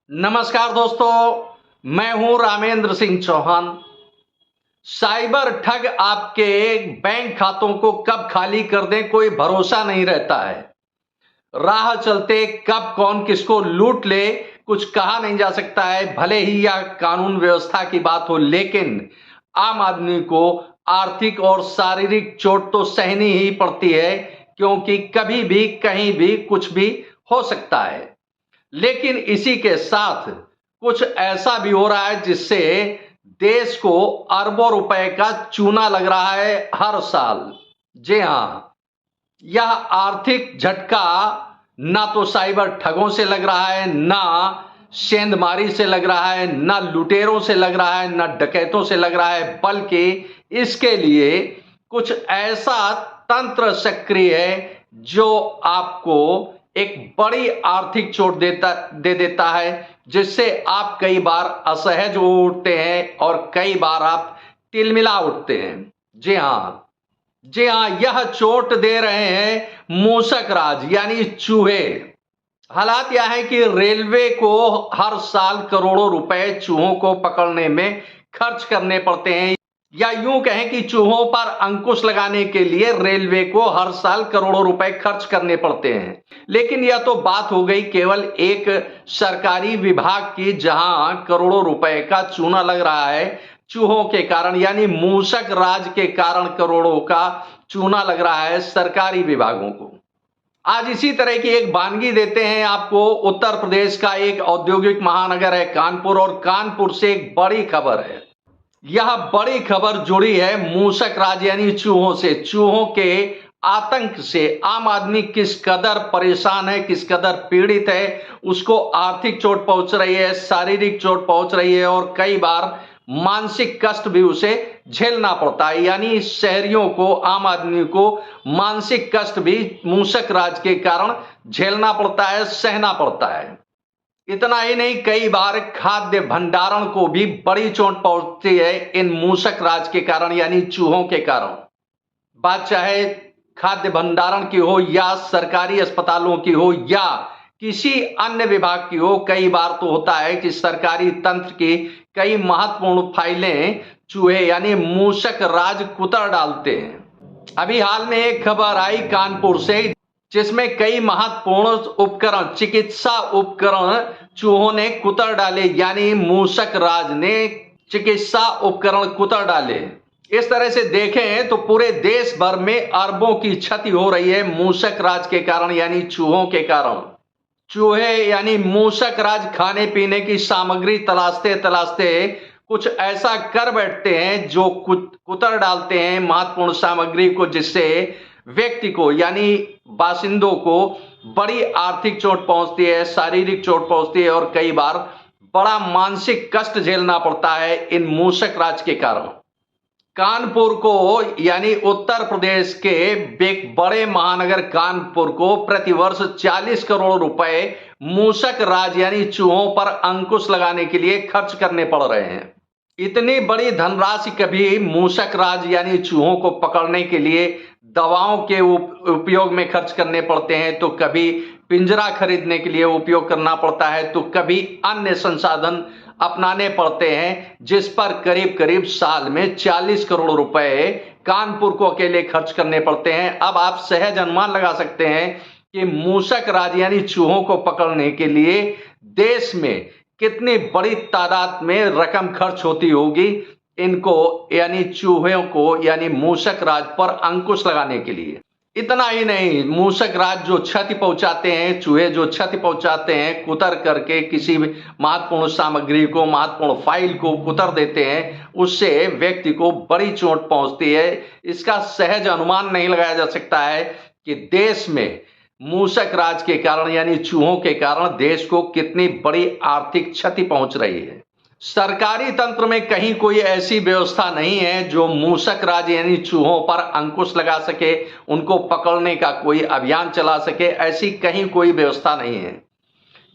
नमस्कार दोस्तों, मैं हूं रामेंद्र सिंह चौहान। साइबर ठग आपके बैंक खातों को कब खाली कर दें कोई भरोसा नहीं रहता है। राह चलते कब कौन किसको लूट ले कुछ कहा नहीं जा सकता है। भले ही यह कानून व्यवस्था की बात हो, लेकिन आम आदमी को आर्थिक और शारीरिक चोट तो सहनी ही पड़ती है, क्योंकि कभी भी कहीं भी कुछ भी हो सकता है। लेकिन इसी के साथ कुछ ऐसा भी हो रहा है जिससे देश को अरबों रुपए का चूना लग रहा है हर साल। जी हां, यह आर्थिक झटका ना तो साइबर ठगों से लग रहा है, ना सेंधमारी से लग रहा है, ना लुटेरों से लग रहा है, ना डकैतों से लग रहा है, बल्कि इसके लिए कुछ ऐसा तंत्र सक्रिय है जो आपको एक बड़ी आर्थिक चोट दे देता है, जिससे आप कई बार असहज हो उठते हैं और कई बार आप तिलमिला उठते हैं। जी हां, जी हां, यह चोट दे रहे हैं मूसक राज यानी चूहे। हालात यह है कि रेलवे को हर साल करोड़ों रुपए चूहों को पकड़ने में खर्च करने पड़ते हैं, या यूं कहें कि चूहों पर अंकुश लगाने के लिए रेलवे को हर साल करोड़ों रुपए खर्च करने पड़ते हैं। लेकिन यह तो बात हो गई केवल एक सरकारी विभाग की, जहां करोड़ों रुपए का चूना लग रहा है चूहों के कारण, यानी मूसक राज के कारण करोड़ों का चूना लग रहा है सरकारी विभागों को। आज इसी तरह की एक वानगी देते हैं आपको। उत्तर प्रदेश का एक औद्योगिक महानगर है कानपुर, और कानपुर से एक बड़ी खबर है। यह बड़ी खबर जुड़ी है मूसक राज यानी चूहों से। चूहों के आतंक से आम आदमी किस कदर परेशान है, किस कदर पीड़ित है। उसको आर्थिक चोट पहुंच रही है, शारीरिक चोट पहुंच रही है, और कई बार मानसिक कष्ट भी उसे झेलना पड़ता है। यानी शहरियों को, आम आदमी को मानसिक कष्ट भी मूसक राज के कारण झेलना पड़ता है, सहना पड़ता है। इतना ही नहीं, कई बार खाद्य भंडारण को भी बड़ी चोट पहुंचती है इन मूसक राज के कारण, यानी चूहों के कारण। बात चाहे खाद्य भंडारण की हो, या सरकारी अस्पतालों की हो, या किसी अन्य विभाग की हो। कई बार तो होता है कि सरकारी तंत्र की कई महत्वपूर्ण फाइलें चूहे यानी मूसक राज कुतर डालते हैं। अभी हाल में एक खबर आई कानपुर से, जिसमें कई महत्वपूर्ण उपकरण, चिकित्सा उपकरण चूहों ने कुतर डाले, यानी मूसक राज ने चिकित्सा उपकरण कुतर डाले। इस तरह से देखें तो पूरे देश भर में अरबों की क्षति हो रही है मूसक राज के कारण, यानी चूहों के कारण। चूहे यानी मूसक राज खाने पीने की सामग्री तलाशते तलाशते कुछ ऐसा कर बैठते हैं जो कुतर डालते हैं महत्वपूर्ण सामग्री को, जिससे व्यक्ति को यानी बासिंदों को बड़ी आर्थिक चोट पहुंचती है, शारीरिक चोट पहुंचती है, और कई बार बड़ा मानसिक कष्ट झेलना पड़ता है इन मूसक राज के कारण। कानपुर को यानी उत्तर प्रदेश के एक बड़े महानगर कानपुर को प्रतिवर्ष 40 करोड़ रुपए मूसक राज यानी चूहों पर अंकुश लगाने के लिए खर्च करने पड़ रहे हैं। इतनी बड़ी धनराशि कभी मूसक राज यानी चूहों को पकड़ने के लिए दवाओं के उपयोग में खर्च करने पड़ते हैं, तो कभी पिंजरा खरीदने के लिए उपयोग करना पड़ता है, तो कभी अन्य संसाधन अपनाने पड़ते हैं, जिस पर करीब करीब साल में 40 करोड़ रुपए कानपुर को अकेले खर्च करने पड़ते हैं। अब आप सहज अनुमान लगा सकते हैं कि मूसक राज यानी चूहों को पकड़ने के लिए देश में कितनी बड़ी तादाद में रकम खर्च होती होगी इनको यानी चूहों को यानी मूसक राज पर अंकुश लगाने के लिए। इतना ही नहीं, मूसक राज जो क्षति पहुंचाते हैं, चूहे जो क्षति पहुंचाते हैं कुतर करके किसी भी महत्वपूर्ण सामग्री को, महत्वपूर्ण फाइल को कुतर देते हैं, उससे व्यक्ति को बड़ी चोट पहुंचती है। इसका सहज अनुमान नहीं लगाया जा सकता है कि देश में मूसक राज के कारण यानी चूहों के कारण देश को कितनी बड़ी आर्थिक क्षति पहुंच रही है। सरकारी तंत्र में कहीं कोई ऐसी व्यवस्था नहीं है जो मूसक राज यानी चूहों पर अंकुश लगा सके, उनको पकड़ने का कोई अभियान चला सके। ऐसी कहीं कोई व्यवस्था नहीं है,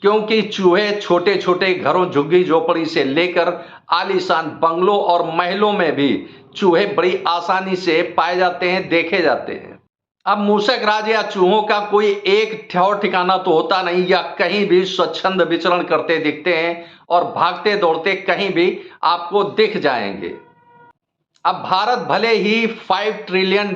क्योंकि चूहे छोटे छोटे घरों, झुग्गी झोपड़ी से लेकर आलीशान बंगलों और महलों में भी चूहे बड़ी आसानी से पाए जाते हैं, देखे जाते हैं। अब मूसक राज या चूहों का कोई एक ठौर ठिकाना तो होता नहीं, या कहीं भी स्वच्छंद विचरण करते दिखते हैं और भागते दौड़ते कहीं भी आपको दिख जाएंगे। अब भारत भले ही $5 ट्रिलियन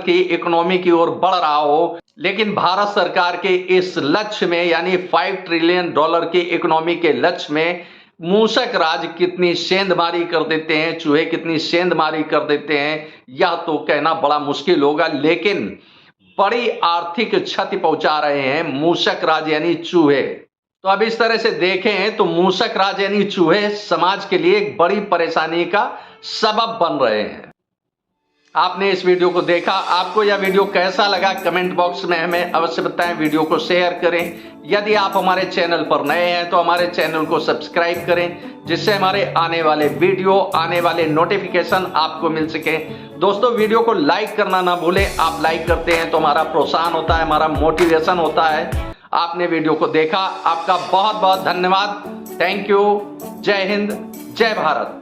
की इकोनॉमी की ओर बढ़ रहा हो, लेकिन भारत सरकार के इस लक्ष्य में यानी $5 ट्रिलियन की इकोनॉमी के लक्ष्य में मूसक राज कितनी सेंधमारी कर देते हैं, चूहे कितनी सेंधमारी कर देते हैं, यह तो कहना बड़ा मुश्किल होगा। लेकिन बड़ी आर्थिक क्षति पहुंचा रहे हैं मूसक राज यानी चूहे। तो अब इस तरह से देखें तो मूसक राज यानी चूहे समाज के लिए एक बड़ी परेशानी का सबब बन रहे हैं। आपने इस वीडियो को देखा, आपको यह वीडियो कैसा लगा कमेंट बॉक्स में हमें अवश्य बताएं। वीडियो को शेयर करें। यदि आप हमारे चैनल पर नए हैं तो हमारे चैनल को सब्सक्राइब करें, जिससे हमारे आने वाले वीडियो, आने वाले नोटिफिकेशन आपको मिल सके। दोस्तों, वीडियो को लाइक करना ना भूलें। आप लाइक करते हैं तो हमारा प्रोत्साहन होता है, हमारा मोटिवेशन होता है। आपने वीडियो को देखा, आपका बहुत बहुत धन्यवाद। Thank you. जय हिंद, जय भारत।